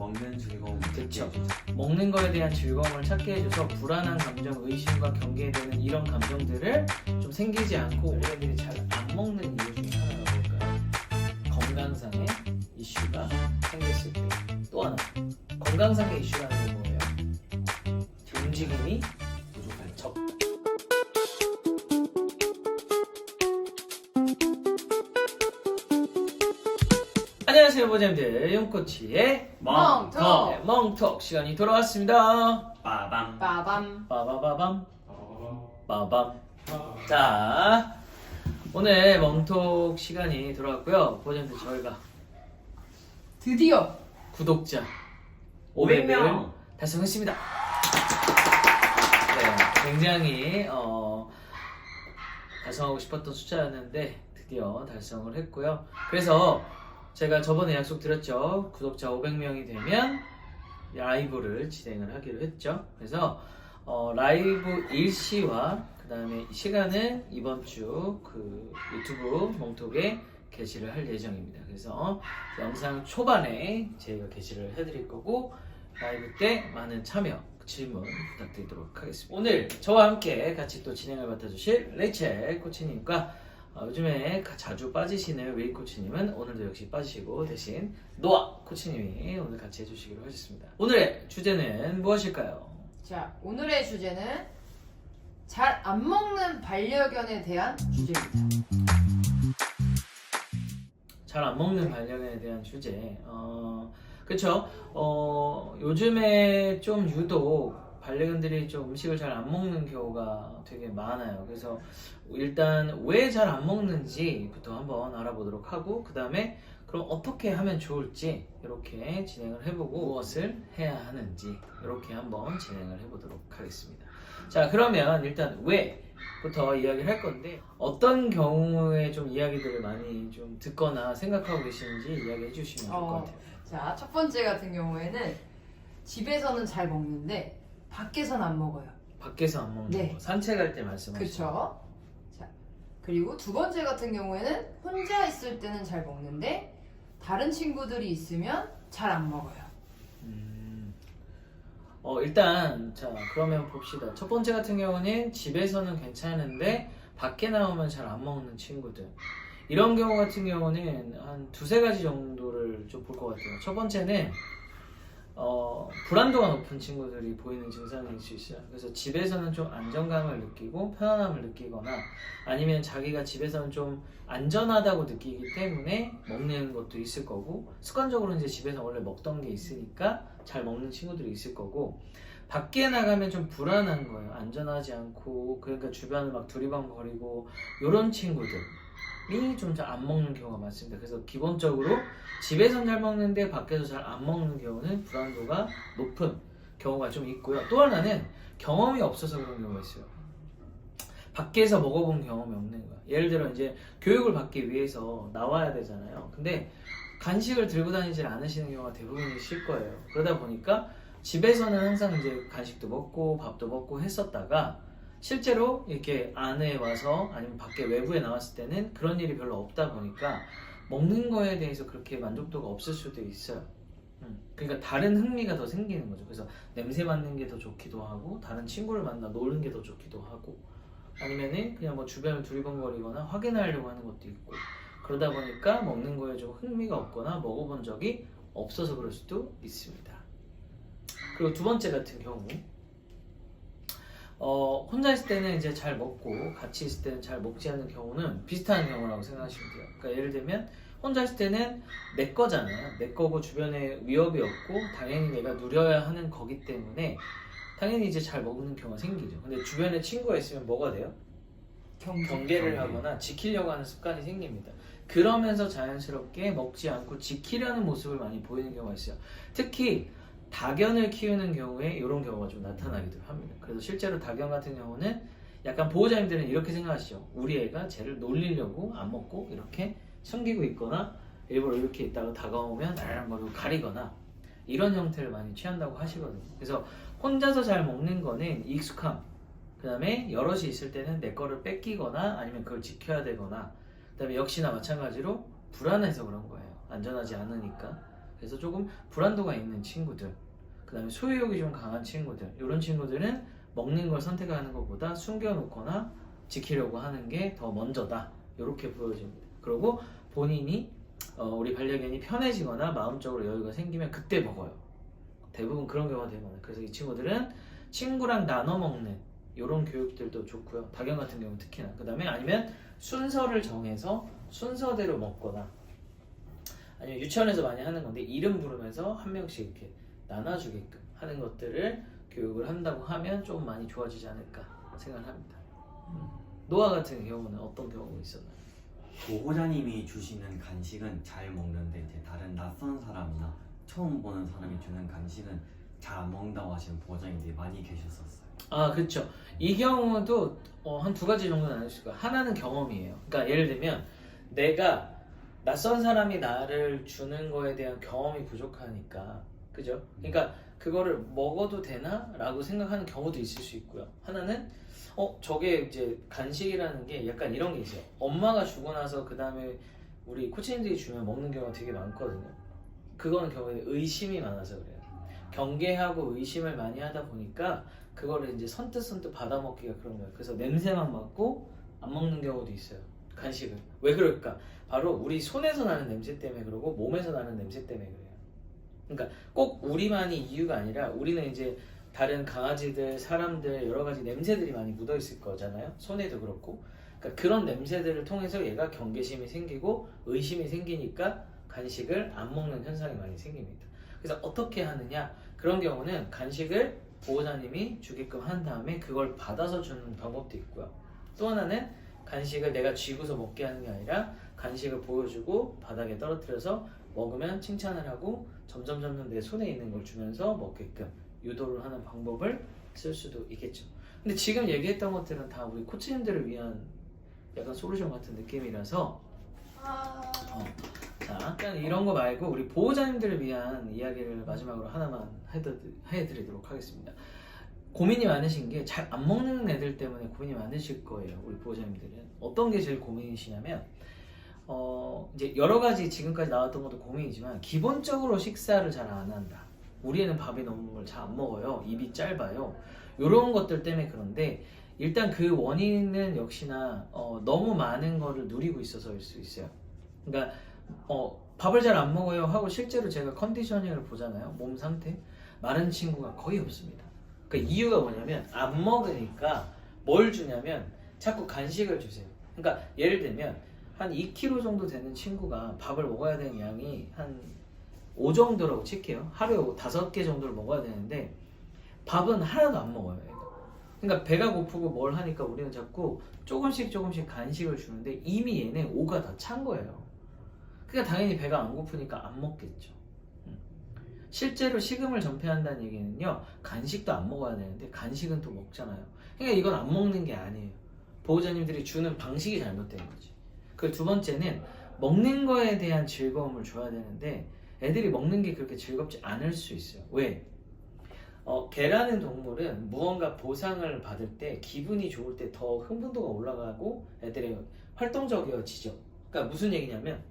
먹는 즐거움. 그쵸. 먹는 거에 대한 즐거움을 찾게 해줘서 불안한 감정, 의심과 경계에 되는 이런 감정들을 좀 생기지 않고 우리들이 잘 안 먹는 이유 중에 하나가 뭘까요? 건강상의 이슈가 생겼을 때. 또 하나, 건강상의 이슈라는 게 뭐예요? 움직임이 부족할 적. 안녕하세요, 보자님들. 용코치의 멍톡! 네, 멍톡 시간이 돌아왔습니다. 빠밤. 빠밤. 빠바바밤 빠밤. 자, 오늘 멍톡 시간이 돌아왔고요. 보자님들, 저희가 드디어 구독자 500 500을 명. 달성했습니다. 네, 굉장히 달성하고 싶었던 숫자였는데 드디어 달성을 했고요. 그래서 제가 저번에 약속드렸죠. 구독자 500명이 되면 라이브를 진행을 하기로 했죠. 그래서 라이브 일시와 그 다음에 시간은 이번 주 그 유튜브 멍톡에 게시를 할 예정입니다. 그래서 영상 초반에 저희가 게시를 해드릴 거고 라이브 때 많은 참여, 질문 부탁드리도록 하겠습니다. 오늘 저와 함께 같이 또 진행을 맡아주실 레이첼 코치님과 요즘에 자주 빠지시는 웨이 코치님은 오늘도 역시 빠지시고 대신 노아 코치님이 오늘 같이 해주시기로 하셨습니다. 오늘의 주제는 무엇일까요? 자, 오늘의 주제는 잘 안 먹는 반려견에 대한 주제입니다. 잘 안 먹는 반려견에 대한 주제. 그쵸. 요즘에 좀 유독 반려견들이 좀 음식을 잘 안 먹는 경우가 되게 많아요. 그래서 일단 왜 잘 안 먹는지부터 한번 알아보도록 하고, 그 다음에 그럼 어떻게 하면 좋을지 이렇게 진행을 해보고 무엇을 해야 하는지 이렇게 한번 진행을 해보도록 하겠습니다. 자, 그러면 일단 왜부터 이야기를 할 건데, 어떤 경우에 좀 이야기들을 많이 좀 듣거나 생각하고 계시는지 이야기해 주시면 좋을 것 같아요. 자, 첫 번째 같은 경우에는 집에서는 잘 먹는데 밖에서는 안 먹어요. 밖에서 안 먹는 네. 거, 산책할 때 말씀하시죠. 그쵸? 자, 그리고 두 번째 같은 경우에는 혼자 있을 때는 잘 먹는데 다른 친구들이 있으면 잘 안 먹어요. 일단 자, 그러면 봅시다. 첫 번째 같은 경우는 집에서는 괜찮은데 밖에 나오면 잘 안 먹는 친구들, 이런 경우 같은 경우는 한 두세 가지 정도를 좀 볼 것 같아요. 첫 번째는 불안도가 높은 친구들이 보이는 증상일 수 있어요. 그래서 집에서는 좀 안정감을 느끼고 편안함을 느끼거나, 아니면 자기가 집에서는 좀 안전하다고 느끼기 때문에 먹는 것도 있을 거고, 습관적으로 이제 집에서 원래 먹던 게 있으니까 잘 먹는 친구들이 있을 거고, 밖에 나가면 좀 불안한 거예요. 안전하지 않고, 그러니까 주변을 막 두리번거리고, 이런 친구들이 좀 잘 안 먹는 경우가 많습니다. 그래서 기본적으로 집에서는 잘 먹는데 밖에서 잘 안 먹는 경우는 불안도가 높은 경우가 좀 있고요. 또 하나는 경험이 없어서 그런 경우가 있어요. 밖에서 먹어본 경험이 없는 거야. 예를 들어 이제 교육을 받기 위해서 나와야 되잖아요. 근데 간식을 들고 다니질 않으시는 경우가 대부분이실 거예요. 그러다 보니까 집에서는 항상 이제 간식도 먹고 밥도 먹고 했었다가 실제로 이렇게 안에 와서 아니면 밖에 외부에 나왔을 때는 그런 일이 별로 없다 보니까 먹는 거에 대해서 그렇게 만족도가 없을 수도 있어요. 그러니까 다른 흥미가 더 생기는 거죠. 그래서 냄새 맡는 게 더 좋기도 하고, 다른 친구를 만나 노는 게 더 좋기도 하고, 아니면은 그냥 뭐 주변을 두리번거리거나 확인하려고 하는 것도 있고, 그러다 보니까 먹는 거에 좀 흥미가 없거나 먹어본 적이 없어서 그럴 수도 있습니다. 그리고 두 번째 같은 경우, 혼자 있을 때는 이제 잘 먹고 같이 있을 때는 잘 먹지 않는 경우는 비슷한 경우라고 생각하시면 돼요. 그러니까 예를 들면 혼자 있을 때는 내 거잖아요. 내 거고 주변에 위협이 없고 당연히 내가 누려야 하는 거기 때문에 당연히 이제 잘 먹는 경우가 생기죠. 근데 주변에 친구가 있으면 뭐가 돼요? 경계를 하거나 지키려고 하는 습관이 생깁니다. 그러면서 자연스럽게 먹지 않고 지키려는 모습을 많이 보이는 경우가 있어요. 특히 닭연을 키우는 경우에 이런 경우가 좀 나타나기도 합니다. 그래서 실제로 닭연 같은 경우는 약간 보호자님들은 이렇게 생각하시죠. 우리 애가 쟤를 놀리려고 안 먹고 이렇게 숨기고 있거나 일부러 이렇게 있다가 다가오면 나랑거리고 가리거나 이런 형태를 많이 취한다고 하시거든요. 그래서 혼자서 잘 먹는 거는 익숙함, 그 다음에 여럿이 있을 때는 내 거를 뺏기거나 아니면 그걸 지켜야 되거나, 그 다음에 역시나 마찬가지로 불안해서 그런 거예요. 안전하지 않으니까. 그래서 조금 불안도가 있는 친구들, 그 다음에 소유욕이 좀 강한 친구들, 이런 친구들은 먹는 걸 선택하는 것보다 숨겨놓거나 지키려고 하는 게 더 먼저다, 이렇게 보여집니다. 그리고 본인이 우리 반려견이 편해지거나 마음적으로 여유가 생기면 그때 먹어요. 대부분 그런 경우가 되게 많아요. 그래서 이 친구들은 친구랑 나눠 먹는 이런 교육들도 좋고요. 박연 같은 경우 특히나. 그 다음에 아니면 순서를 정해서 순서대로 먹거나, 아니면 유치원에서 많이 하는 건데 이름 부르면서 한 명씩 이렇게 나눠주게끔 하는 것들을 교육을 한다고 하면 좀 많이 좋아지지 않을까 생각을 합니다. 노아 같은 경우는 어떤 경우가 있었나요? 보호자님이 주시는 간식은 잘 먹는데 이제 다른 낯선 사람이나 처음 보는 사람이 주는 간식은 잘 안 먹는다고 하시는 보호자님들이 많이 계셨었어요. 아, 그렇죠. 이 경우도 한 두 가지 정도는 나눌 수 있을 거예요. 하나는 경험이에요. 그러니까 예를 들면 내가 낯선 사람이 나를 주는 거에 대한 경험이 부족하니까, 그죠? 그러니까 그거를 먹어도 되나? 라고 생각하는 경우도 있을 수 있고요. 하나는 저게 이제 간식이라는 게 약간 이런 게 있어요. 엄마가 주고 나서 그 다음에 우리 코치님들이 주면 먹는 경우가 되게 많거든요. 그거는 결국에 의심이 많아서 그래요. 경계하고 의심을 많이 하다 보니까 그거를 이제 선뜻 받아먹기가 그런 거예요. 그래서 냄새만 맡고 안 먹는 경우도 있어요. 간식을. 왜 그럴까? 바로 우리 손에서 나는 냄새 때문에 그러고 몸에서 나는 냄새 때문에 그래요. 그러니까 꼭 우리만이 이유가 아니라 우리는 이제 다른 강아지들, 사람들 여러 가지 냄새들이 많이 묻어 있을 거잖아요. 손에도 그렇고. 그러니까 그런 냄새들을 통해서 얘가 경계심이 생기고 의심이 생기니까 간식을 안 먹는 현상이 많이 생깁니다. 그래서 어떻게 하느냐? 그런 경우는 간식을 보호자님이 주게끔 한 다음에 그걸 받아서 주는 방법도 있고요. 또 하나는 간식을 내가 쥐고서 먹게 하는 게 아니라 간식을 보여주고 바닥에 떨어뜨려서 먹으면 칭찬을 하고 점점 내 손에 있는 걸 주면서 먹게끔 유도를 하는 방법을 쓸 수도 있겠죠. 근데 지금 얘기했던 것들은 다 우리 코치님들을 위한 약간 솔루션 같은 느낌이라서 자, 약간 이런 거 말고 우리 보호자님들을 위한 이야기를 마지막으로 하나만 해드리도록 하겠습니다. 고민이 많으신 게 잘 안 먹는 애들 때문에 고민이 많으실 거예요. 우리 보호자님들은 어떤 게 제일 고민이시냐면 이제 여러 가지 지금까지 나왔던 것도 고민이지만 기본적으로 식사를 잘 안 한다. 우리 애는 밥이 너무 걸 잘 안 먹어요. 입이 짧아요. 이런 것들 때문에. 그런데 일단 그 원인은 역시나 너무 많은 거를 누리고 있어서일 수 있어요. 그러니까 밥을 잘 안 먹어요 하고 실제로 제가 컨디셔닝을 보잖아요. 몸 상태 마른 친구가 거의 없습니다. 그러니까 이유가 뭐냐면 안 먹으니까 뭘 주냐면 자꾸 간식을 주세요. 그러니까 예를 들면 한 2kg 정도 되는 친구가 밥을 먹어야 되는 양이 한 5 정도라고 칠게요. 하루에 5개 정도를 먹어야 되는데 밥은 하나도 안 먹어요. 그러니까 배가 고프고 뭘 하니까 우리는 자꾸 조금씩 간식을 주는데 이미 얘네 5가 다 찬 거예요. 그러니까 당연히 배가 안 고프니까 안 먹겠죠. 실제로 식음을 전폐한다는 얘기는요, 간식도 안 먹어야 되는데 간식은 또 먹잖아요. 그러니까 이건 안 먹는 게 아니에요. 보호자님들이 주는 방식이 잘못된 거지. 그리고 두 번째는 먹는 거에 대한 즐거움을 줘야 되는데 애들이 먹는 게 그렇게 즐겁지 않을 수 있어요. 왜? 개라는 동물은 무언가 보상을 받을 때 기분이 좋을 때 더 흥분도가 올라가고 애들이 활동적이어지죠. 그러니까 무슨 얘기냐면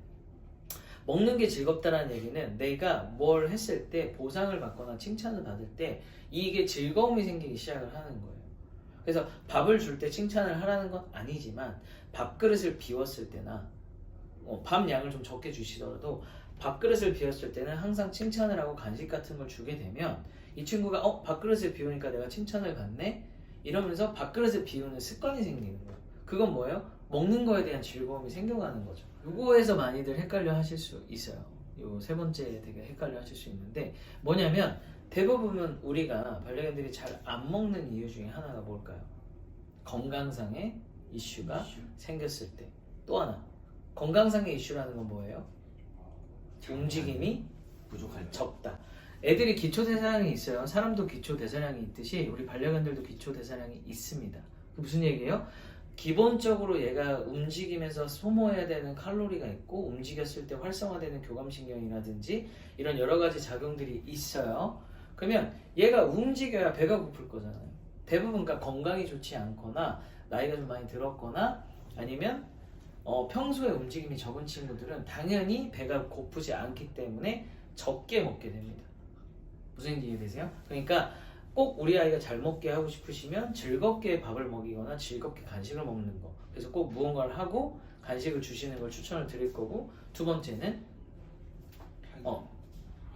먹는 게 즐겁다는 얘기는 내가 뭘 했을 때 보상을 받거나 칭찬을 받을 때 이게 즐거움이 생기기 시작을 하는 거예요. 그래서 밥을 줄 때 칭찬을 하라는 건 아니지만 밥그릇을 비웠을 때나 밥 양을 좀 적게 주시더라도 밥그릇을 비웠을 때는 항상 칭찬을 하고 간식 같은 걸 주게 되면 이 친구가 밥그릇을 비우니까 내가 칭찬을 받네? 이러면서 밥그릇을 비우는 습관이 생기는 거예요. 그건 뭐예요? 먹는 거에 대한 즐거움이 생겨가는 거죠. 요거에서 많이들 헷갈려 하실 수 있어요. 요 세 번째 되게 헷갈려 하실 수 있는데 뭐냐면 대부분은 우리가 반려견들이 잘 안 먹는 이유 중에 하나가 뭘까요? 건강상의 이슈가 생겼을 때. 또 하나, 건강상의 이슈라는 건 뭐예요? 움직임이 부족할 때. 적다. 애들이 기초대사량이 있어요. 사람도 기초대사량이 있듯이 우리 반려견들도 기초대사량이 있습니다. 무슨 얘기예요? 기본적으로 얘가 움직이면서 소모해야 되는 칼로리가 있고 움직였을 때 활성화되는 교감신경이라든지 이런 여러 가지 작용들이 있어요. 그러면 얘가 움직여야 배가 고플 거잖아요. 대부분 그러니까 건강이 좋지 않거나 나이가 좀 많이 들었거나 아니면 평소에 움직임이 적은 친구들은 당연히 배가 고프지 않기 때문에 적게 먹게 됩니다. 무슨 얘기 이해되세요? 그러니까 꼭 우리 아이가 잘 먹게 하고 싶으시면 즐겁게 밥을 먹이거나 즐겁게 간식을 먹는 거. 그래서 꼭 무언가를 하고 간식을 주시는 걸 추천을 드릴 거고, 두 번째는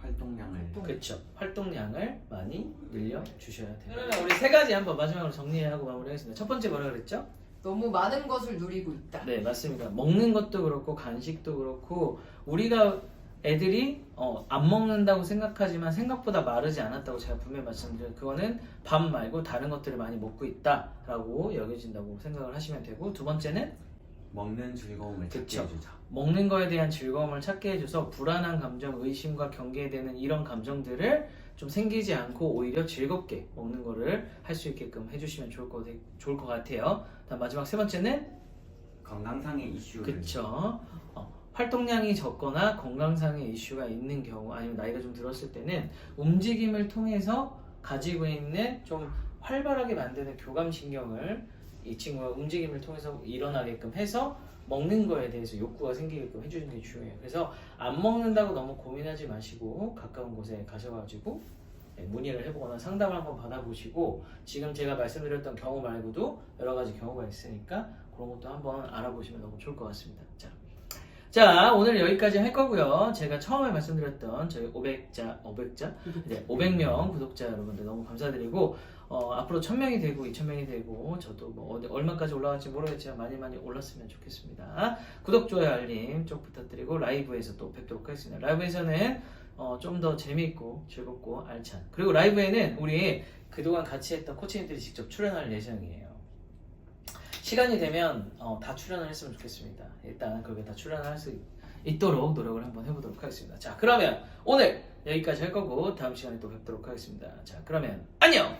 활동량을 그렇죠. 활동량을 많이 늘려 주셔야 돼요. 그러면 우리 세 가지 한번 마지막으로 정리하고 마무리하겠습니다. 첫 번째 뭐라 그랬죠? 너무 많은 것을 누리고 있다. 네, 맞습니다. 먹는 것도 그렇고 간식도 그렇고 우리가 애들이 안 먹는다고 생각하지만 생각보다 마르지 않았다고 제가 분명히 말씀드려요. 그거는 밥 말고 다른 것들을 많이 먹고 있다라고 여겨진다고 생각을 하시면 되고, 두 번째는 먹는 즐거움을 찾게 그쵸. 해주자. 먹는 거에 대한 즐거움을 찾게 해줘서 불안한 감정, 의심과 경계에 대는 이런 감정들을 좀 생기지 않고 오히려 즐겁게 먹는 거를 할 수 있게끔 해주시면 좋을 것 같아요. 다음 마지막 세 번째는 건강상의 이슈를 그쵸. 활동량이 적거나 건강상의 이슈가 있는 경우, 아니면 나이가 좀 들었을 때는 움직임을 통해서 가지고 있는 좀 활발하게 만드는 교감신경을 이 친구가 움직임을 통해서 일어나게끔 해서 먹는 거에 대해서 욕구가 생기게끔 해주는 게 중요해요. 그래서 안 먹는다고 너무 고민하지 마시고 가까운 곳에 가셔가지고 문의를 해보거나 상담을 한번 받아보시고, 지금 제가 말씀드렸던 경우 말고도 여러 가지 경우가 있으니까 그런 것도 한번 알아보시면 너무 좋을 것 같습니다. 자, 오늘 여기까지 할 거고요. 제가 처음에 말씀드렸던 저희 500명 구독자 여러분들 너무 감사드리고, 앞으로 1000명이 되고 2000명이 되고 저도 뭐 얼마까지 올라갈지 모르겠지만 많이 올랐으면 좋겠습니다. 구독, 좋아요, 알림 좀 부탁드리고, 라이브에서 또 뵙도록 하겠습니다. 라이브에서는 좀 더 재미있고 즐겁고 알찬, 그리고 라이브에는 우리 그동안 같이 했던 코치님들이 직접 출연할 예정이에요. 시간이 되면 다 출연을 했으면 좋겠습니다. 일단 그렇게 다 출연할 수 있도록 노력을 한번 해보도록 하겠습니다. 자, 그러면 오늘 여기까지 할 거고 다음 시간에 또 뵙도록 하겠습니다. 자, 그러면 안녕!